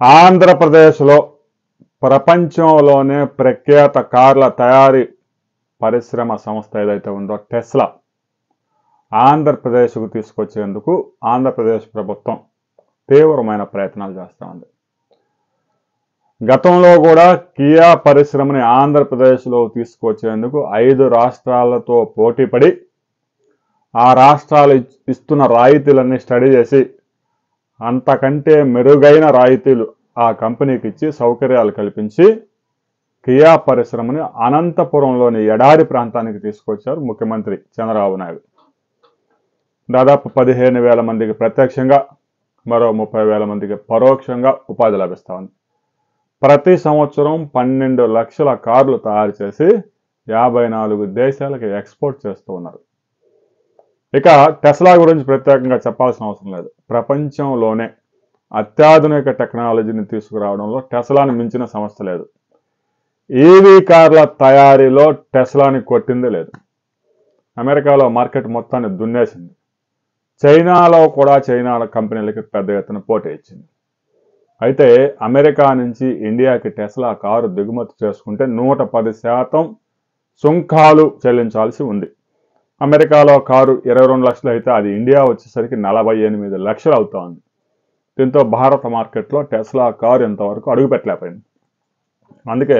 ఆంధ్రప్రదేశ్లో ప్రపంచంలోనే ప్రఖ్యాత కార్ల తయారీ పరిశ్రమ సంస్థ ఏదైతే ఉందో టెస్లా ఆంధ్రప్రదేశ్కు తీసుకొచ్చేందుకు ఆంధ్రప్రదేశ్ ప్రభుత్వం తీవ్రమైన ప్రయత్నాలు చేస్తూ ఉంది. గతంలో కూడా కియా పరిశ్రమని ఆంధ్రప్రదేశ్లో తీసుకొచ్చేందుకు 5 రాష్ట్రాలతో పోటీపడి ఆ రాష్ట్రాలు ఇస్తున్న రాయితీలన్నీ స్టడీ చేసి అంతకంటే మెరుగైన రాయితీలు ఆ కంపెనీకి ఇచ్చి సౌకర్యాలు కల్పించి కియా పరిశ్రమని అనంతపురంలోని ఎడారి ప్రాంతానికి తీసుకొచ్చారు ముఖ్యమంత్రి చంద్రబాబు నాయుడు. దాదాపు 15,000 మందికి ప్రత్యక్షంగా మరో 30,000 మందికి పరోక్షంగా ఉపాధి లభిస్తూ ఉంది. ప్రతి సంవత్సరం 12 లక్షల కార్లు తయారు చేసి 54 దేశాలకు ఎక్స్పోర్ట్ చేస్తూ ఉన్నారు. ఇక టెస్లా గురించి ప్రత్యేకంగా చెప్పాల్సిన అవసరం లేదు. ప్రపంచంలోనే అత్యాధునిక టెక్నాలజీని తీసుకురావడంలో టెస్లాని మించిన సంస్థ లేదు. ఈవీ కార్ల తయారీలో టెస్లాని కొట్టిందే లేదు. అమెరికాలో మార్కెట్ మొత్తాన్ని దున్నేసింది. చైనాలో కూడా చైనా కంపెనీలకి పెద్ద ఎత్తున పోటీ ఇచ్చింది. అయితే అమెరికా నుంచి ఇండియాకి టెస్లా కారు దిగుమతి చేసుకుంటే 110% సుంకాలు చెల్లించాల్సి ఉంది. అమెరికాలో కారు 22 లక్షలు అయితే అది ఇండియా వచ్చేసరికి 48 లక్షలు అవుతా ఉంది. దీంతో భారత మార్కెట్లో టెస్లా కారు ఇంతవరకు అడుగుపెట్టలేకపోయింది. అందుకే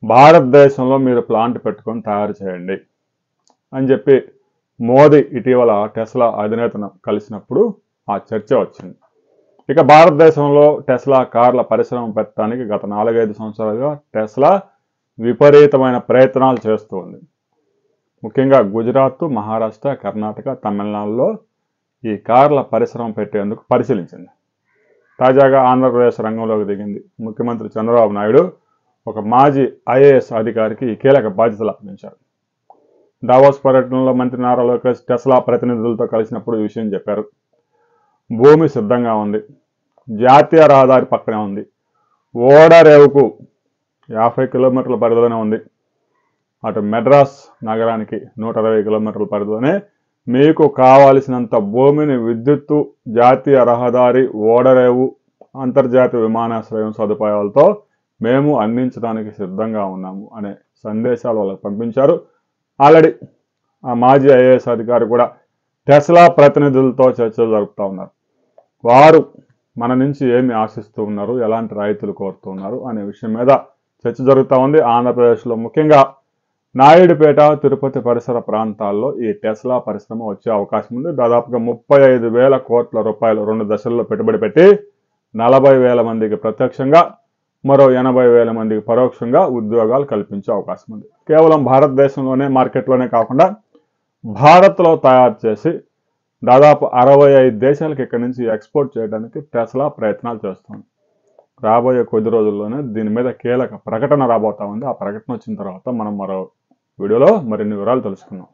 భారతదేశంలో మీరు ప్లాంట్ పెట్టుకొని తయారు చేయండి అని చెప్పి మోదీ ఇటీవల టెస్లా అధినేతను కలిసినప్పుడు ఆ చర్చ వచ్చింది. ఇక భారతదేశంలో టెస్లా కార్ల పరిశ్రమ పెట్టడానికి గత 4-5 సంవత్సరాలుగా టెస్లా విపరీతమైన ప్రయత్నాలు చేస్తూ ఉంది. ముఖ్యంగా గుజరాత్, మహారాష్ట్ర, కర్ణాటక, తమిళనాడులో ఈ కార్ల పరిశ్రమ పెట్టేందుకు పరిశీలించింది. తాజాగా ఆంధ్రప్రదేశ్ రంగంలోకి దిగింది. ముఖ్యమంత్రి చంద్రబాబు నాయుడు ఒక మాజీ ఐఏఎస్ అధికారికి ఈ కీలక బాధ్యతలు అప్పగించారు. దావోస్ పర్యటనలో మంత్రి నారా లోకేష్ టెస్లా ప్రతినిధులతో కలిసినప్పుడు ఈ విషయం చెప్పారు. భూమి సిద్ధంగా ఉంది, జాతీయ రహదారి పక్కనే ఉంది, ఓడరేవుకు 50 కిలోమీటర్ల పరిధిలోనే ఉంది, అటు మెడ్రాస్ నగరానికి 120 కిలోమీటర్ల పరిధిలోనే మీకు కావాల్సినంత భూమిని విద్యుత్తు, జాతీయ రహదారి, ఓడరేవు, అంతర్జాతీయ విమానాశ్రయం సదుపాయాలతో మేము అందించడానికి సిద్ధంగా ఉన్నాము అనే సందేశాలు వాళ్ళకి పంపించారు. ఆల్రెడీ ఆ మాజీ ఐఏఎస్ అధికారి కూడా టెస్లా ప్రతినిధులతో చర్చలు జరుపుతూ ఉన్నారు. వారు మన నుంచి ఏమి ఆశిస్తూ ఉన్నారు, ఎలాంటి రాయితీలు కోరుతూ ఉన్నారు అనే విషయం మీద చర్చ జరుగుతూ ఉంది. ఆంధ్రప్రదేశ్లో ముఖ్యంగా నాయుడుపేట, తిరుపతి పరిసర ప్రాంతాల్లో ఈ టెస్లా పరిశ్రమ వచ్చే అవకాశం ఉంది. దాదాపుగా 35,000 కోట్ల రూపాయలు 2 దశల్లో పెట్టుబడి పెట్టి 40,000 మందికి ప్రత్యక్షంగా మరో 80,000 మందికి పరోక్షంగా ఉద్యోగాలు కల్పించే అవకాశం ఉంది. కేవలం భారతదేశంలోనే మార్కెట్లోనే కాకుండా భారత్లో తయారు చేసి దాదాపు 65 దేశాలకు ఇక్కడి నుంచి ఎక్స్పోర్ట్ చేయడానికి టెస్లా ప్రయత్నాలు చేస్తుంది. రాబోయే కొద్ది రోజుల్లోనే దీని మీద కీలక ప్రకటన రాబోతా ఉంది. ఆ ప్రకటన వచ్చిన తర్వాత మనం మరో వీడియోలో మరిన్ని వివరాలు తెలుసుకుందాం.